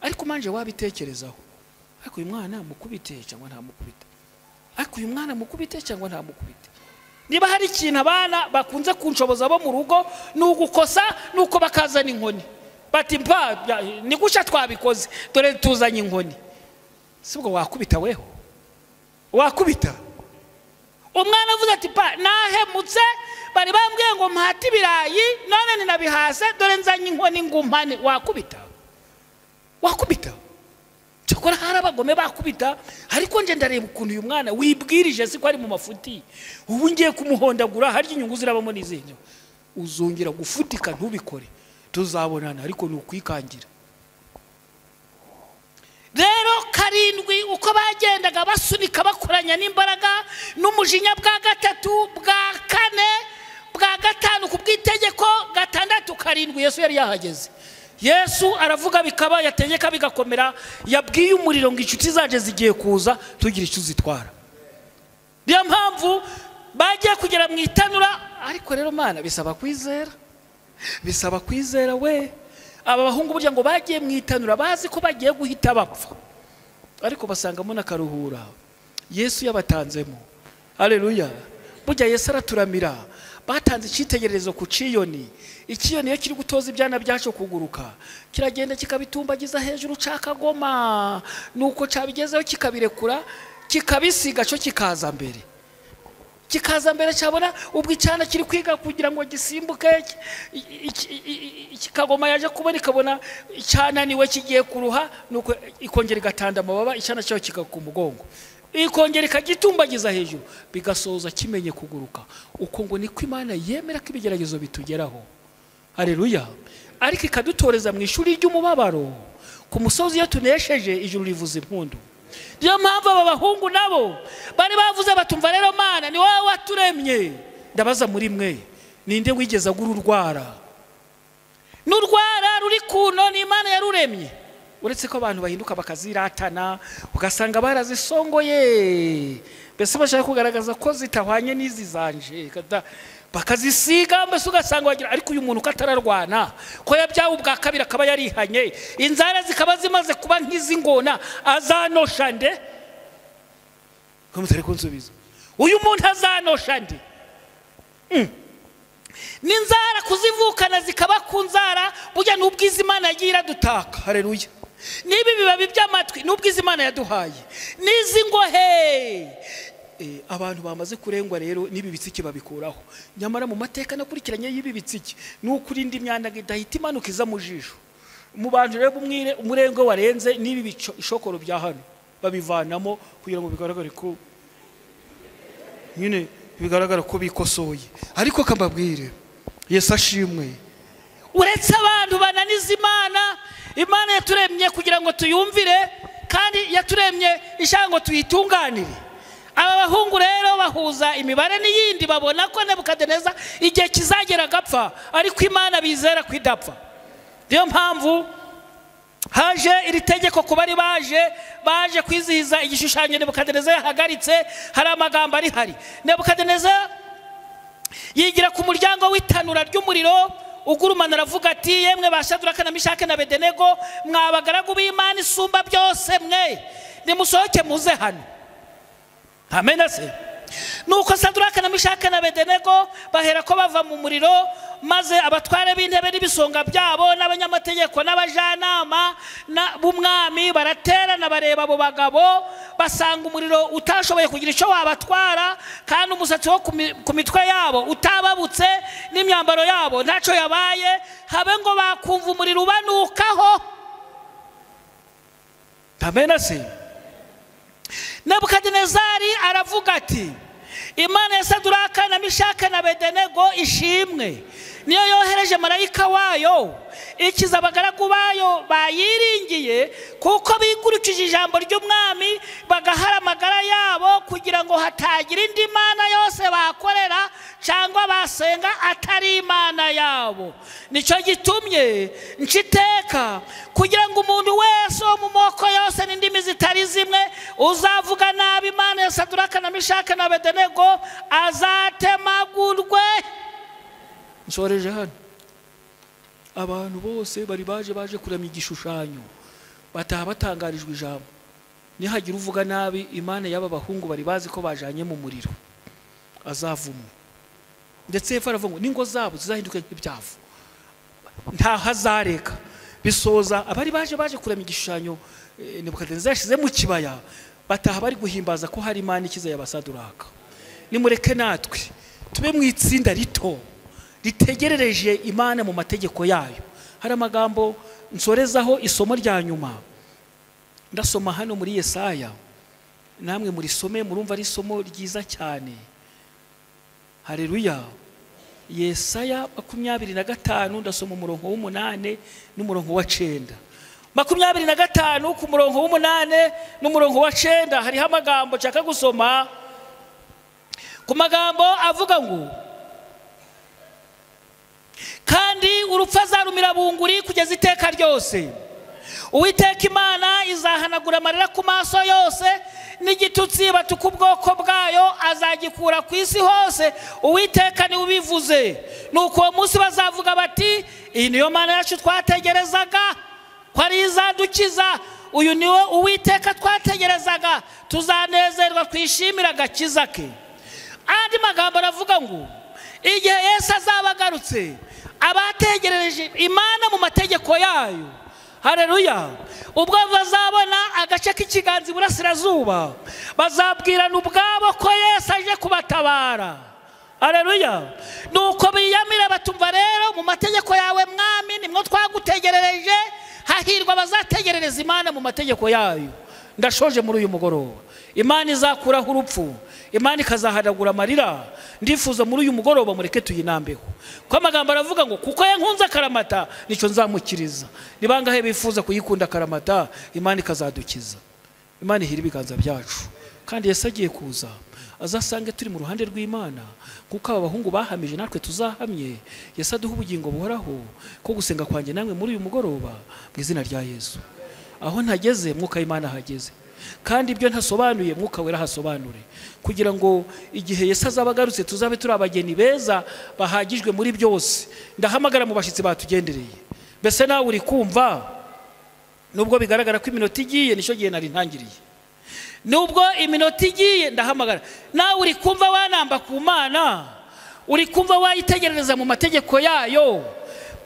ariko manje wabitekerezaho, ariko uyu mwana mukubite cyangwa nta mukubite, ariko uyu mwana mukubite cyangwa nta mukubite. Niba hari ikintu abana bakunze kunshoboza bo mu rugo nugukosa, nuko bakazana inkoni, bati mpa ni gusha twabikoze, dore tuzanye inkoni. Sibwo wakubita weho? Wakubita? Umwana avuze ati pa nahemutse, bari bambwiye ngo mpati ibirayi none ninabihase, dore nzanye inkoni ngumpane. Wakubita? Wakubita? Cyakora hari abagome bakubita, ariko nje ndareba ukuntu uyu mwana wibwirije siko ari mu mafuti, ubu ngiye kumuhondagura, harya inyungu zirabamo n'izinyo. Uzongera gufutika ntubikore, tuzabonana, ariko ni ukwikangira. Rero 7 uko bagendaga basunika bakoranya n'imbaraga n'umujinya bwa 3 bwa 4 bwa 5 kubwitegeko 6 7 Yesu yari yahageze. Yesu aravuga bikaba, yategeka bigakomera, yabwiye umuriro ngo inshuti zaje zigiye kuza tugira icyo zitwara. Niyo mpamvu bagiye kugera mu itanura, ariko rero Mana bisaba kwizera, bisaba kwizera we. Aba bahungu burya ngo bagiye mu itanura bazi ko bagiye guhita bapfa, ariko basangamo n'akaruhura Yesu yabatanzemo. Haleluya. Burya Yesu araturamira. Batanze icyitegererezo ku Ciyoni. Ikiyoni iyo kiri gutoza ibyana byacu kuguruka, kiragenda kikabitumbagiza hejuru cakagoma, nuko cabigezeho kikabirekura, kikabisiga cyo kikaza mbere. Kikaza mbere cyabona ubwo icyana kiri kwiga kugira ngo gisimbuke, kikagoma yaje kubona ikabona cyananiwe kigiye kuruha, nuko ikongera igatanda amababa, icyana cyo kikakumugongo, ikongera ikagitumbagiza hejuru, bigasoza kimenye kuguruka. Uko ngo niko Imana yemera ko ibigeragezo bitugeraho. Haleluya. Ariko ikadutoreza mu ishuri ry'umubabaro, ku musozi iyo tunesheje ijuru rivuza impundu. Niyo mpamvu aba bahungu nabo bari bavuze batumva, rero Mana ni wowe waturemye, ndabaza muri mwe ninde wigeze agura urwara? N'urwara ruri kuno ni Imana yaruremye. Uretse ko abantu bahinduka bakaziratana ugasanga barazisongoye, mbese bashaka kugaragaza ko zitahwanye n'izi zanje, bakazisiga mbese ugasanga wagira ariko uyu muntu katararwana ko yabyawe ubwa kabiri akaba yarihanye, inzara zikaba zimaze kuba nk'izingona, azanosha nde? Ko mutari kunsubiza, uyu muntu azanosha nde? N'inzara kuzivukana zikaba ku nzara, burya n'ubwiza Imana yagiye iradutaka. Haleluya. Nibi bibabi by'amatwi n'ubwiza Imana yaduhaye, n'izi ngohe abantu bamaze kurengwa rero nibi bitsiki babikuraho. Nyamara mu mateka nakurikiranye y'ibi bitsiki n'ukuri indi myanda idahita imanuka iza mu jisho. Mu bantu rero umurengo warenze nibi bishokoro bya hano babivanamo kugira ngo bigaragare ko nyine bigaragara ko bikosoye. Ariko kambabwire, Yesu ashimwe, uretse abantu bananiza Imana, Imana yaturemye kugira ngo tuyumvire, kandi yaturemye ishaka ngo tuyitunganire. Aba bahungu rero bahuza imibare n'iyindi, babona ko Nebukadineza igihe kizagera agapfa, ariko Imana bizera kwidapfa. Niyo mpamvu haje iri tegeko ku bari baje kwizihiza igishushanyo Nebukadineza yahagaritse. Hari amagambo ari hari. Nebukadineza yigira ku muryango w'itanura ry'umuriro ugurumana, aravuga ati, yemwe ba Shadraka na Meshaki na Abedenego, mwabagaragu b'Imana isumba byose mwe, nimusohoke muze hano. Amen. Nuko Shadraka na Meshaki na Abedenego bahera ko bava mu muriro, maze abatware b'intebe n'ibisonga byabo n'abanyamategeko n'abajanama b'umwami baraterana bareba abo bagabo, basanga umuriro utashoboye kugira icyo wabatwara, kandi umusatsi wo ku mitwe yabo utababutse, n'imyambaro yabo ntacyo yabaye, habe ngo bakumva umuriro ubanukaho. Amen. Nebukadinezari aravuga ati, Imana ya Shadraka na Meshaki na Abedenego ishimwe, niyo yohereje marayika wayo ikiza abagaragu bayo bayiringiye, kuko bigurukije ijambo ry'umwami bagahara amagara yabo, kugira ngo hatagira indi mana yose bakorera cyangwa basenga atari Imana yabo. Nicyo gitumye nciteka kugira ngo umuntu wese wo mu moko yose n'indimi zitari zimwe uzavuga nabi Imana ya Shadraka na Meshaki na Abedenego azatemagurwe. Nsoreje hano, abantu bose bari baje kurema igishushanyo bataha batangarijwe ijambo. Nihagira uvuga nabi Imana y'aba bahungu bari bazi ko bajanye mu muriro, azavumo. Ndetse Yesu aravuga ngo ningo zabo zizahinduke nk'ibyavu, nta hazareka. Bisoza abari baje kurema igishushanyo Nebukadineza yashize mu kibaya, bataha bari guhimbaza ko hari Imana ikiza y'abasaduraka. Nimureke natwe tube mu itsinda rito ritegerereje Imana mu mategeko yayo. Hari amagambo nsorezaho isomo rya nyuma, ndasoma hano muri Yesaya, namwe muri some murumva ari isomo ryiza cyane. Haleluya. Yesaya 25 ndasoma umurongo w'8 n'umurongo wa 9. 25 ku murongo w'8 n'umurongo wa 9 hariho amagambo nshaka gusoma. Ku magambo avuga ngo, kandi urupfu azarumira bunguri kugeza iteka ryose. Uwiteka Imana izahanagura amarira ku maso yose, n'igitutsi batuka ubwoko bwayo azagikura ku isi hose. Uwiteka ni ubivuze. Nuko uwo munsi bazavuga bati, iyi niyo Mana yacu twategerezaga ko ari izadukiza. Uyu niwe Uwiteka twategerezaga, tuzanezerwa twishimira agakiza ke. Andi magambo aravuga ngo, igihe Yesu azabagarutse, abategerereje Imana mu mategeko yayo, haleluya, ubwo bazabona agace k'ikiganza iburasirazuba, bazabwirana ubwabo ko Yesu aje kubatabara. Haleluya. Nuko biyamira batumva, rero mu mategeko yawe mwami nimwo twagutegerereje, hahirwa bazategerereza Imana mu mategeko yayo. Ndashoje muri uyu mugoroba, Imana izakuraho urupfu, Imana ikazahanagura amarira. Ndifuza muri uyu mugoroba mureke tuyinambeho, ko amagambo aravuga ngo kuko yankunze akaramata nicyo nzamukiriza. Ni bangahe bifuza kuyikunda akaramata, Imana ikazadukiza. Imana ihira ibiganza byacu, kandi Yesu agiye kuza azasange turi mu ruhande rw'Imana kuko aba bahungu bahamije natwe tuzahamye. Yesu aduha ubugingo buhoraho ko gusenga kwanjye namwe muri uyu mugoroba mu izina rya Yesu. Aho ntageze mwuka w'Imana hageze, kandi ibyo ntasobanuye mwuka wera hasobanure, kugira ngo igihe Yesu azaba agarutse tuzabe turi abageni beza bahagijwe muri byose. Ndahamagara mu bashyitsi batugendereye. Mbese nawe uri kumva? Nubwo bigaragara ko iminota igiye, nicyo gihe nari ntangiriye. Nubwo iminota igiye, ndahamagara nawe uri kumva wanamba ku Mana, uri kumva wayitegerereza mu mategeko yayo,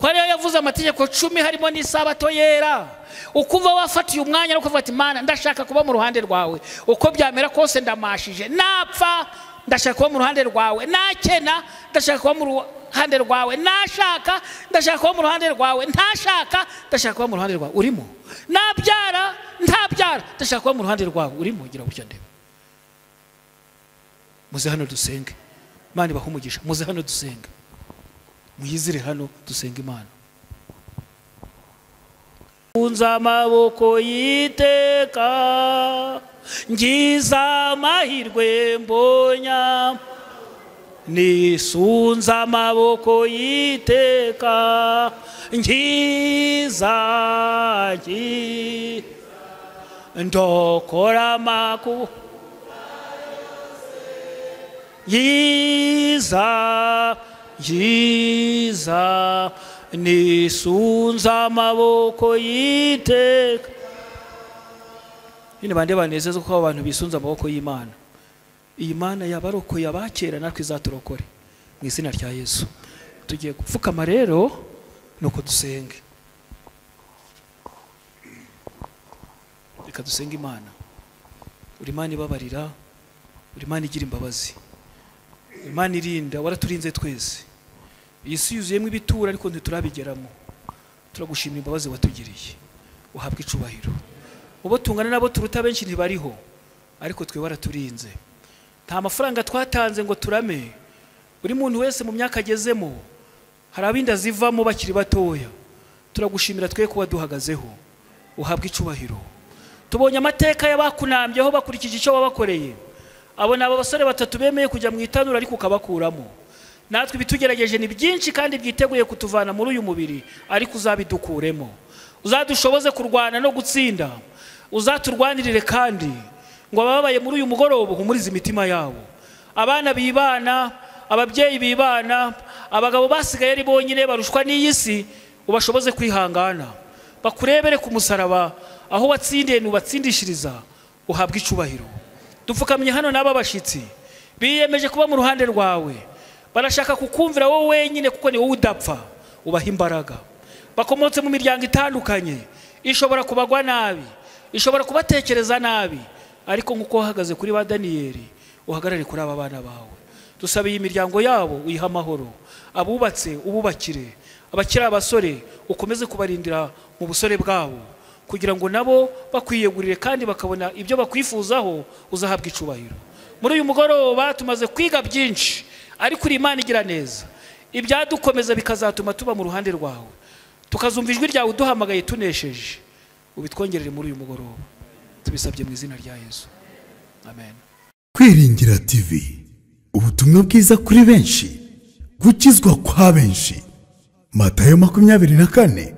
ko ariyo yavuze amategeko 10 harimo n'isabato yera. Ukumva wafatiye umwanya no kuvuga ati Mana, ndashaka kuba mu ruhande rwawe, uko byamera kose ndamashije, napfa ndashaka kuba mu ruhande rwawe, nakena ndashaka kuba mu ruhande rwawe, nashaka ndashaka kuba mu ruhande rwawe, ntashaka ndashaka kuba mu ruhande rwawe. Urimo? Nabyara ntabyara ndashaka kuba mu ruhande rwawe. Urimo? Gira gutya ndebe. Muze hano dusenge, Imana ibahe umugisha. Muze hano dusenge, muyizire hano dusenge Imana. Unza amaboko y'iteka, ngiza amahirwe mbonya, nisunza amaboko y'iteka, ngiza ndokora maku yiza nisunza amaboko y'iteka. Nyine bande banezeza ko abantu bisunza amaboko y'Imana. Iyi Mana yabarokoye abakera natwe izaturokore mu izina rya Yesu. Tugiye gupfukama rero nuko dusenge. Reka dusenge Imana. Uri Imana ibabarira, uri Imana igira imbabazi, Imana irinda, waraturinze twese. Yesu yuzuyemo ibitura ariko ntiturabigeramo. Turagushimira imbabazi watugiriye, uhabwe icubahiro. Ubo tungana nabo turuta benshi ntibariho, ariko twe waraturinze. Nta mafaranga twatanze ngo turame. Buri muntu wese mu myaka agezemo hari abinda zivamo bakiri batoya. Turagushimira twe ko waduhagazeho, uhabwe icubahiro. Tubonye amateka y'abakunambyeho bakurikije icyo wabakoreye. Abo nabo basore batatu bemeye kujya mu itanura ariko ukabakuramo. Natwe bitugerageje ni byinshi kandi byiteguye kutuvana muri uyu mubiri, ariko uzabidukuremo. Uzadushoboze kurwana no gutsinda. Uzaturwanirire kandi ngo ababaye muri uyu mugoroba humurize imitima yabo. Abana bibana, ababyeyi bibana, abagabo basigaye ari bonyine barushwa n'iyi si, ubashoboze kwihangana. Bakurebere ku musaraba, aho watsindiye nubatsindishiriza, uhabwe icubahiro. Dupfukamye hano n'aba bashitsi biyemeje kuba mu ruhande rwawe. Barashaka kukumvira wowe wenyine kuko ni wowe udapfa. Ubaha imbaraga. Bakomotse mu miryango itandukanye, ishobora kubagwa nabi, ishobora kubatekereza nabi, ariko nkuko wahagaze kuri ba Daniyeli, uhagarare kuri aba bana bawe. Dusabiye imiryango yabo uyiha amahoro, abubatse ububakire, abakira abasore ukomeze kubarindira mu busore bwabo, kugira ngo nabo bakwiyegurire kandi bakabona ibyo bakwifuzaho, uzahabwa icubahiro. Muri uyu mugoroba tumaze kwiga byinshi, ariko uri Imana igira neza. Ibyadukomeza bikazatuma tuba mu ruhande rwawe, tukazumva ijwi ryawe uduhamagaye tunesheje. Ubitwongerere muri uyu mugoroba, tubisabye mu izina rya Yesu, amen.
Kwiringira TV, ubutumwa bwiza kuri benshi, gukizwa kwa benshi. Matayo 24:14.